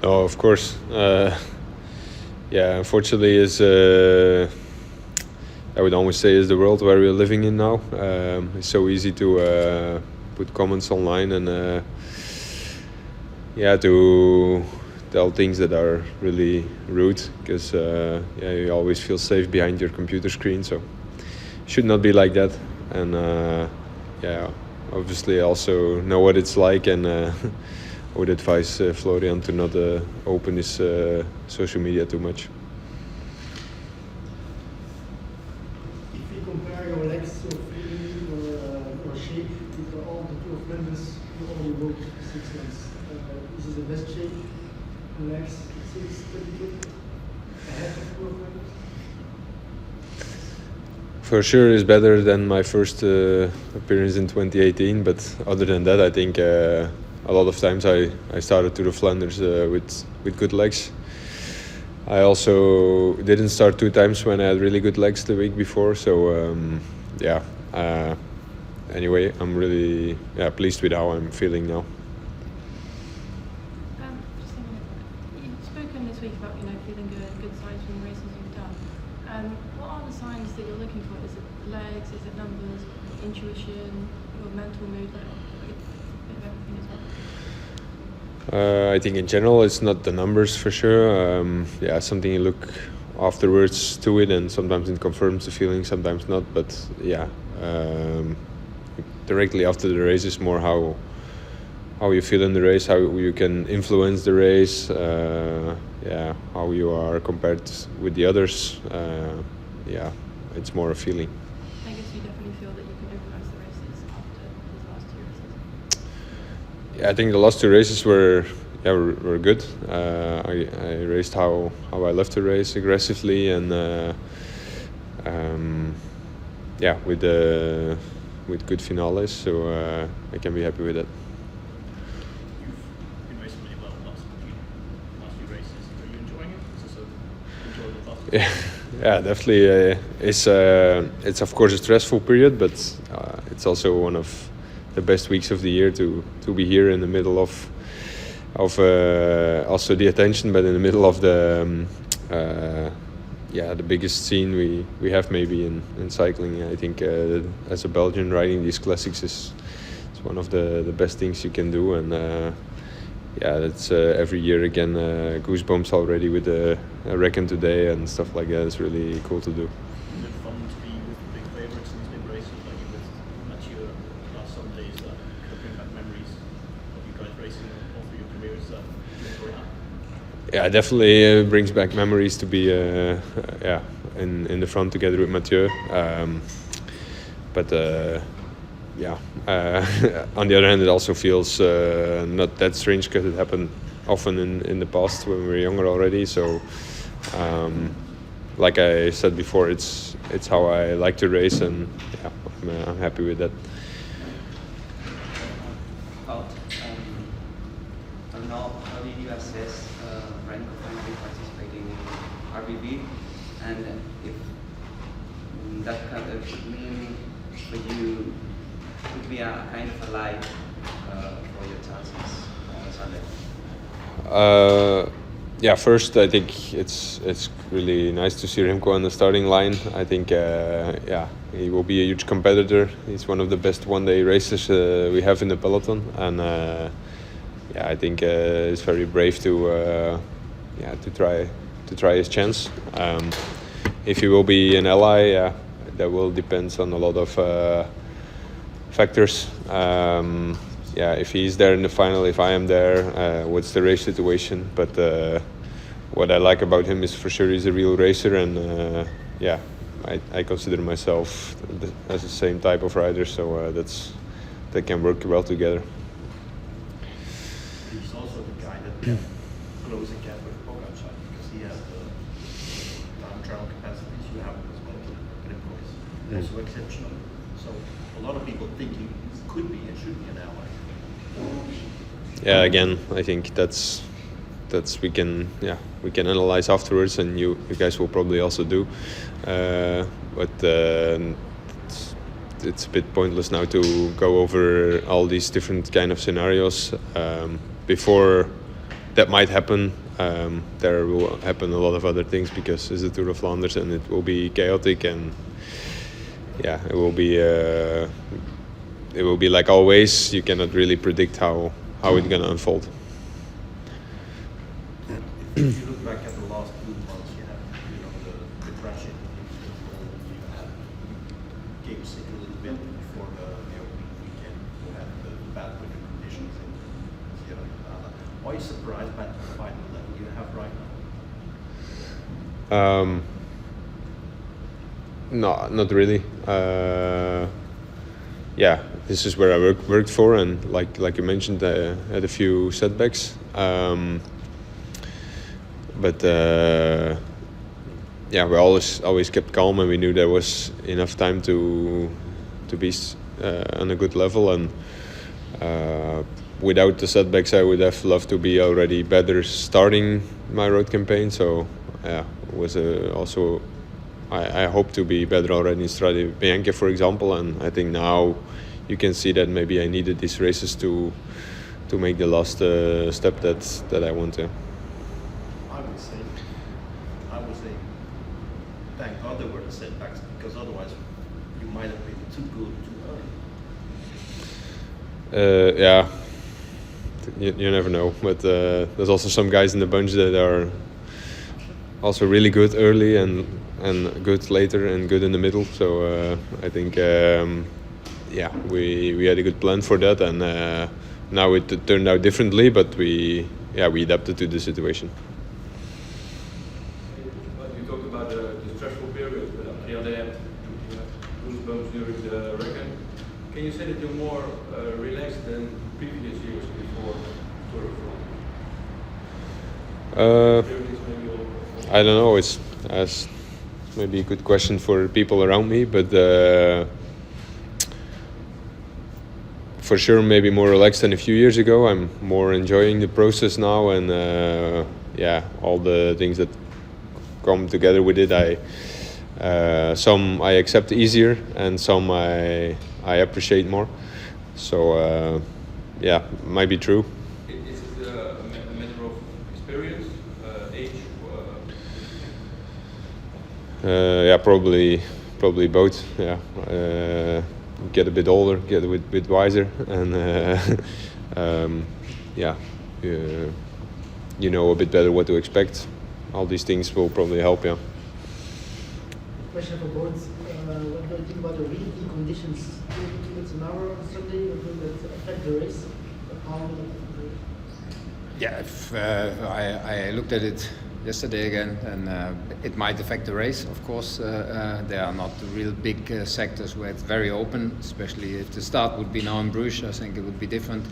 No, of course. Unfortunately, I would almost say is the world where we're living in now. It's so easy to put comments online and to tell things that are really rude, because you always feel safe behind your computer screen, so it should not be like that. And obviously I also know what it's like, and I would advise Florian to not open his social media too much. If we compare your legs or feeling or shape with all the Tour of Flanders, you only worked 6 months. Is it the best shape? Legs, it seems pretty good ahead of Tour of Flanders? For sure is better than my first appearance in 2018, but other than that, I think a lot of times I started Tour of Flanders with good legs. I also didn't start 2 times when I had really good legs the week before, so anyway, I'm really pleased with how I'm feeling now. You've spoken this week about feeling good signs from the races you've done. What are the signs that you're looking for? Is it legs? Is it numbers? Intuition? Your mental mood? A bit of everything as well. I think in general it's not the numbers for sure. Something you look afterwards to it, and sometimes it confirms the feeling, sometimes not. But directly after the race is more how you feel in the race, how you can influence the race, how you are compared with the others. It's more a feeling. I guess you definitely feel that you can influence the races after these last 2 races. Yeah, I think the last 2 races were good. I raced how I love to race, aggressively, and with good finales. So I can be happy with that. You've been racing really well the last few races. Are you enjoying it? Is this an enjoyable task? Yeah, definitely. It's of course a stressful period, but it's also one of the best weeks of the year to be here in the middle of also the attention, but in the middle of the biggest scene we have maybe in cycling. I think as a Belgian, riding these classics is one of the best things you can do, and that's every year again goosebumps already with the reckon today and stuff like that. It's really cool to do. Is it fun to be with the big favourites in these big races, like you with Mathieu last Sundays, that bring back memories of you guys racing all through your careers? Do you enjoy that? Yeah, definitely brings back memories to be in the front together with Mathieu. On the other hand, it also feels not that strange, because it happened often in the past when we were younger already. So, like I said before, it's how I like to race, and I'm happy with that. How did you assess Renko finally participating in RBB, and if that could mean for you could be a kind of a light for your chances on Sunday? First I think it's really nice to see Remco on the starting line. I think he will be a huge competitor. He's one of the best one-day racers we have in the peloton, and I think it's very brave to try his chance. If he will be an ally, that will depend on a lot of factors. If he's there in the final, if I am there, what's the race situation? But what I like about him is for sure he's a real racer, and I consider myself as the same type of rider, so that can work well together. He's also the guy that can close the gap with Pogacar, because he has the time trial capacities you have as well. Remco is also exceptional. So a lot of people think he could be and should be an ally. Yeah, again, I think that's we can analyze afterwards, and you guys will probably also do. But it's a bit pointless now to go over all these different kind of scenarios before that might happen. There will happen a lot of other things because it's the Tour of Flanders and it will be chaotic, and yeah, it will be like always. You cannot really predict how it's gonna unfold. If you look back at the last 2 months, you have the crashing. You had game sick a little bit before the weekend. You had the bad weather conditions in Sierra Nevada. Are you surprised by the final level you have right now? No, not really. Yeah, this is where I worked for, and like you mentioned, I had a few setbacks. But yeah, we always kept calm, and we knew there was enough time to be on a good level. And without the setbacks, I would have loved to be already better starting my road campaign. So yeah, it was also I hope to be better already in Strade Bianche, for example. And I think now you can see that maybe I needed these races to make the last step that I want to. I would say, thank God there were the setbacks, because otherwise you might have been too good too early. Yeah, you never know. But there's also some guys in the bunch that are also really good early and good later and good in the middle. So I think yeah, we had a good plan for that, and now it turned out differently. But we adapted to the situation. You talked about the stressful period, but on the other hand, you have goosebumps during the reckon. Can you say that you're more relaxed than previous years before Tour of Flandre? I don't know. It's maybe a good question for people around me, but for sure maybe more relaxed than a few years ago. I'm more enjoying the process now, and yeah, all the things that come together with it. Some I accept easier, and some I appreciate more. So yeah, might be true. Is it a matter of experience, age? Yeah, probably both. Yeah, get a bit older, get a bit wiser, and yeah, you know a bit better what to expect. All these things will probably help. Yeah. Question for both. What do you think about the windy conditions? 2 minutes an hour on Sunday, or will that affect the race? How? Yeah, I looked at it yesterday again, and it might affect the race. Of course, there are not the real big sectors where it's very open, especially if the start would be now in Bruges. I think it would be different.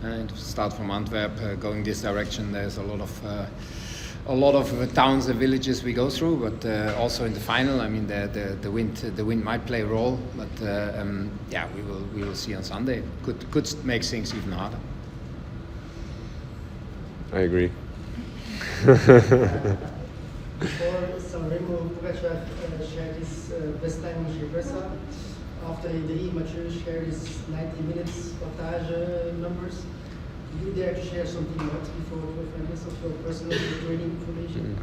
And to start from Antwerp, going this direction, there's a lot of towns and villages we go through. But also in the final, I mean, the wind might play a role. But yeah, we will see on Sunday. Could make things even harder. I agree. Before Sanremo, Pogacar shared his best time on Cipressa. After Mathieu shared his 90 minutes partage numbers. Do you dare to share something about before of your personal training information?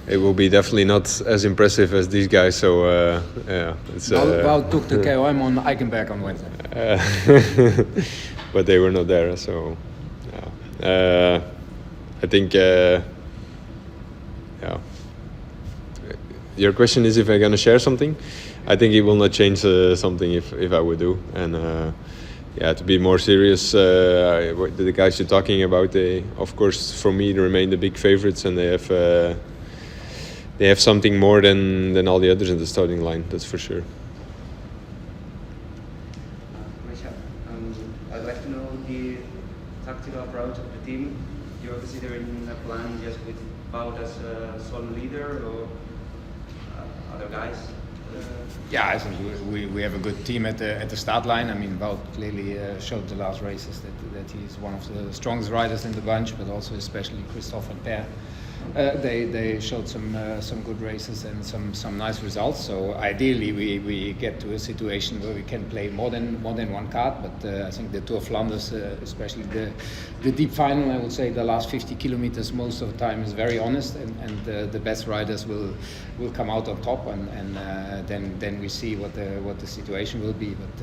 It will be definitely not as impressive as these guys. So yeah, it's. Wout took the KOM on Eichenberg on Wednesday. But they were not there, so yeah. I think, yeah. Your question is if I'm gonna share something. I think it will not change something if I would do. And yeah, to be more serious, the guys you're talking about, they, of course, for me, remain the big favorites, and they have something more than all the others in the starting line. That's for sure. I'd like to know the tactical approach of the team. You're considering a plan just with Wout as a sole leader, or other guys? Yeah, I think we have a good team at the start line. I mean, Wout clearly showed the last races that he's one of the strongest riders in the bunch, but also especially Christophe and Per They showed some good races and some nice results. So ideally we get to a situation where we can play more than one card. But I think the Tour of Flanders, especially the deep final, I would say the last 50 kilometers most of the time is very honest, and the best riders will come out on top, and then we see what the situation will be. But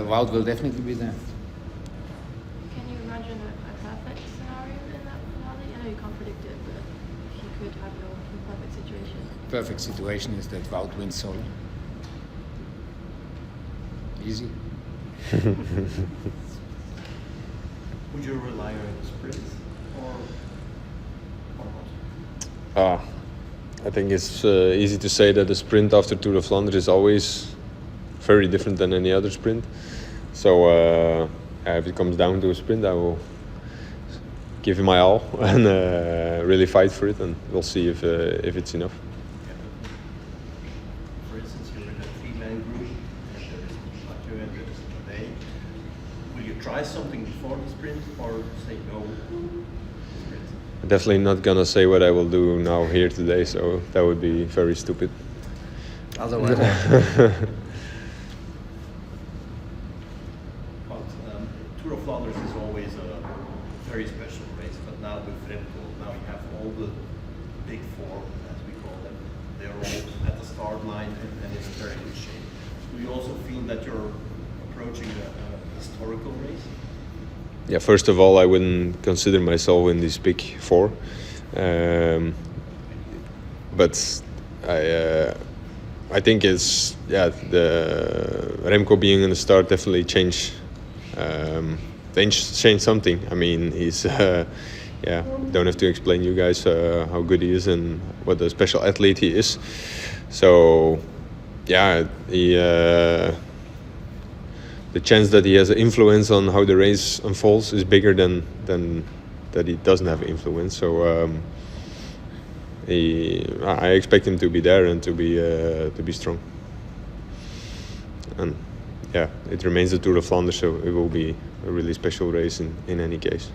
Wout will definitely be there. Can you imagine a perfect scenario in that finale? I know you can't predict it, but if you could have your perfect situation. Perfect situation is that Wout wins solo. Easy. Would you rely on the sprint or not? I think it's easy to say that the sprint after Tour of Flanders is always very different than any other sprint. So if it comes down to a sprint, I will give it my all and really fight for it, and we'll see if it's enough. For instance, you're in a three-man group, and there is Mathieu and there is today. Will you try something before the sprint, or say no to the sprint? I'm definitely not gonna say what I will do now here today, so that would be very stupid. Otherwise. Tour of Flanders is always a very special race, but now with Remco, now you have all the big four, as we call them. They're all at the start line and it's very good shape. Do you also feel that you're approaching a historical race? Yeah, first of all, I wouldn't consider myself in this big four, but I think it's the Remco being in the start definitely changed something. I mean, he's don't have to explain you guys how good he is and what a special athlete he is. So the chance that he has an influence on how the race unfolds is bigger than that he doesn't have influence. So I expect him to be there and to be strong. And it remains the Tour of Flanders, so it will be a really special race in any case.